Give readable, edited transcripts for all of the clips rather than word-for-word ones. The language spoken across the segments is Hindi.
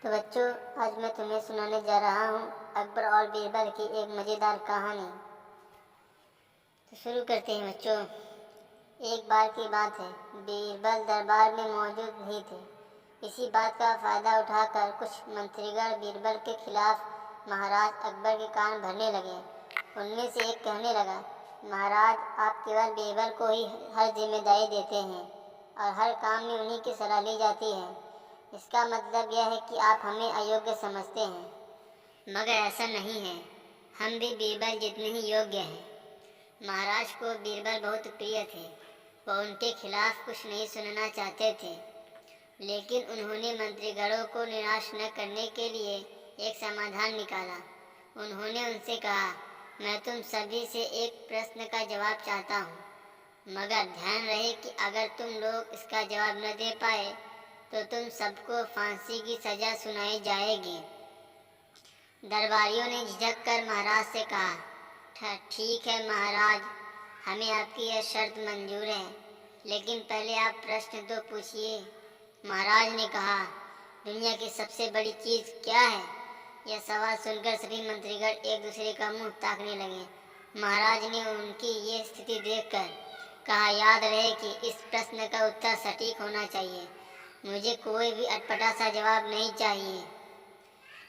तो बच्चों, आज मैं तुम्हें सुनाने जा रहा हूँ अकबर और बीरबल की एक मज़ेदार कहानी। तो शुरू करते हैं बच्चों। एक बार की बात है, बीरबल दरबार में मौजूद नहीं थे। इसी बात का फ़ायदा उठाकर कुछ मंत्रीगण बीरबल के खिलाफ महाराज अकबर के कान भरने लगे। उनमें से एक कहने लगा, महाराज, आप केवल बीरबल को ही हर जिम्मेदारी देते हैं और हर काम में उन्हीं की सलाह ली जाती है। इसका मतलब यह है कि आप हमें अयोग्य समझते हैं। मगर ऐसा नहीं है, हम भी बीरबल जितने ही योग्य हैं। महाराज को बीरबल बहुत प्रिय थे। वह उनके खिलाफ कुछ नहीं सुनना चाहते थे, लेकिन उन्होंने मंत्रीगणों को निराश न करने के लिए एक समाधान निकाला। उन्होंने उनसे कहा, मैं तुम सभी से एक प्रश्न का जवाब चाहता हूँ, मगर ध्यान रहे कि अगर तुम लोग इसका जवाब न दे पाए तो तुम सबको फांसी की सजा सुनाई जाएगी। दरबारियों ने झिझक कर महाराज से कहा, ठीक है महाराज, हमें आपकी यह शर्त मंजूर है, लेकिन पहले आप प्रश्न तो पूछिए। महाराज ने कहा, दुनिया की सबसे बड़ी चीज़ क्या है? यह सवाल सुनकर सभी मंत्रीगण एक दूसरे का मुंह ताकने लगे। महाराज ने उनकी ये स्थिति देखकर कहा, याद रहे कि इस प्रश्न का उत्तर सटीक होना चाहिए। मुझे कोई भी अटपटा सा जवाब नहीं चाहिए।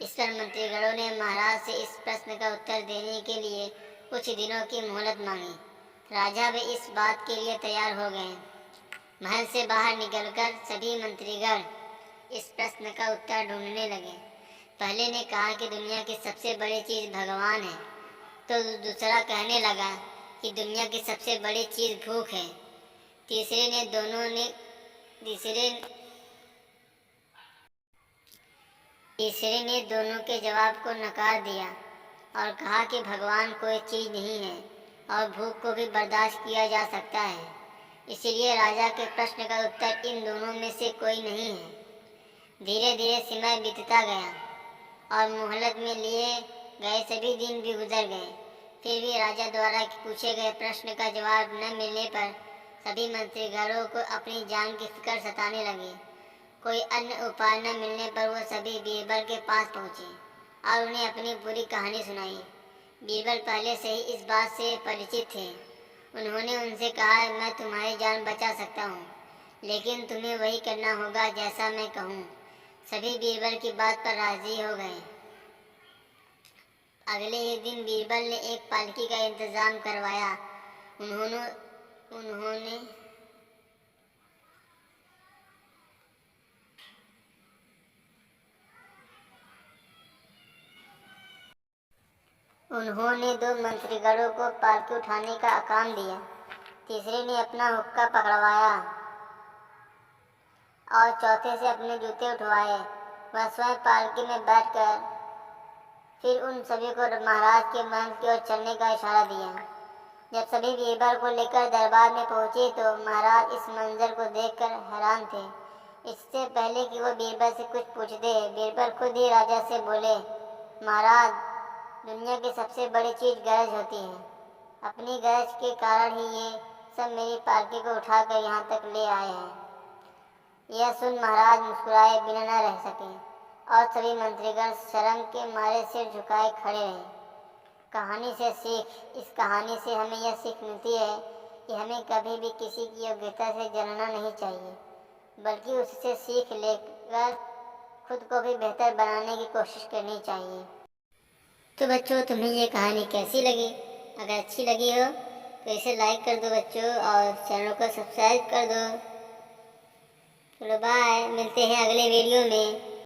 इस पर मंत्रीगणों ने महाराज से इस प्रश्न का उत्तर देने के लिए कुछ दिनों की मोहलत मांगी। राजा भी इस बात के लिए तैयार हो गए। महल से बाहर निकलकर सभी मंत्रीगण इस प्रश्न का उत्तर ढूंढने लगे। पहले ने कहा कि दुनिया की सबसे बड़ी चीज़ भगवान है, तो दूसरा कहने लगा कि दुनिया की सबसे बड़ी चीज़ भूख है। तीसरे ने दोनों के जवाब को नकार दिया और कहा कि भगवान कोई चीज़ नहीं है और भूख को भी बर्दाश्त किया जा सकता है। इसलिए राजा के प्रश्न का उत्तर इन दोनों में से कोई नहीं है। धीरे धीरे समय बीतता गया और मोहलत में लिए गए सभी दिन भी गुजर गए। फिर भी राजा द्वारा पूछे गए प्रश्न का जवाब न मिलने पर सभी मंत्रीगणों को अपनी जान की फिक्र सताने लगी। कोई अन्य उपाय न मिलने पर वो सभी बीरबल के पास पहुँचे और उन्हें अपनी पूरी कहानी सुनाई। बीरबल पहले से ही इस बात से परिचित थे। उन्होंने उनसे कहा, मैं तुम्हारी जान बचा सकता हूँ, लेकिन तुम्हें वही करना होगा जैसा मैं कहूँ। सभी बीरबल की बात पर राजी हो गए। अगले ही दिन बीरबल ने एक पालकी का इंतजाम करवाया। उन्होंने दो मंत्रीगणों को पालकी उठाने का काम दिया। तीसरे ने अपना हुक्का पकड़वाया और चौथे से अपने जूते उठवाए। वह स्वयं पालकी में बैठकर फिर उन सभी को महाराज के महल की ओर चलने का इशारा दिया। जब सभी बीरबल को लेकर दरबार में पहुंचे तो महाराज इस मंजर को देखकर हैरान थे। इससे पहले कि वो बीरबल से कुछ पूछते, बीरबल खुद ही राजा से बोले, महाराज, दुनिया की सबसे बड़ी चीज़ गरज होती है। अपनी गरज के कारण ही ये सब मेरी पालकी को उठाकर यहाँ तक ले आए हैं। यह सुन महाराज मुस्कुराए बिना न रह सके और सभी मंत्रीगण शर्म के मारे सिर झुकाए खड़े रहे। कहानी से सीख। इस कहानी से हमें यह सीख मिलती है कि हमें कभी भी किसी की योग्यता से जलना नहीं चाहिए, बल्कि उससे सीख लेकर खुद को भी बेहतर बनाने की कोशिश करनी चाहिए। तो बच्चों, तुम्हें ये कहानी कैसी लगी? अगर अच्छी लगी हो तो इसे लाइक कर दो बच्चों और चैनल को सब्सक्राइब कर दो। चलो बाय, मिलते हैं अगले वीडियो में।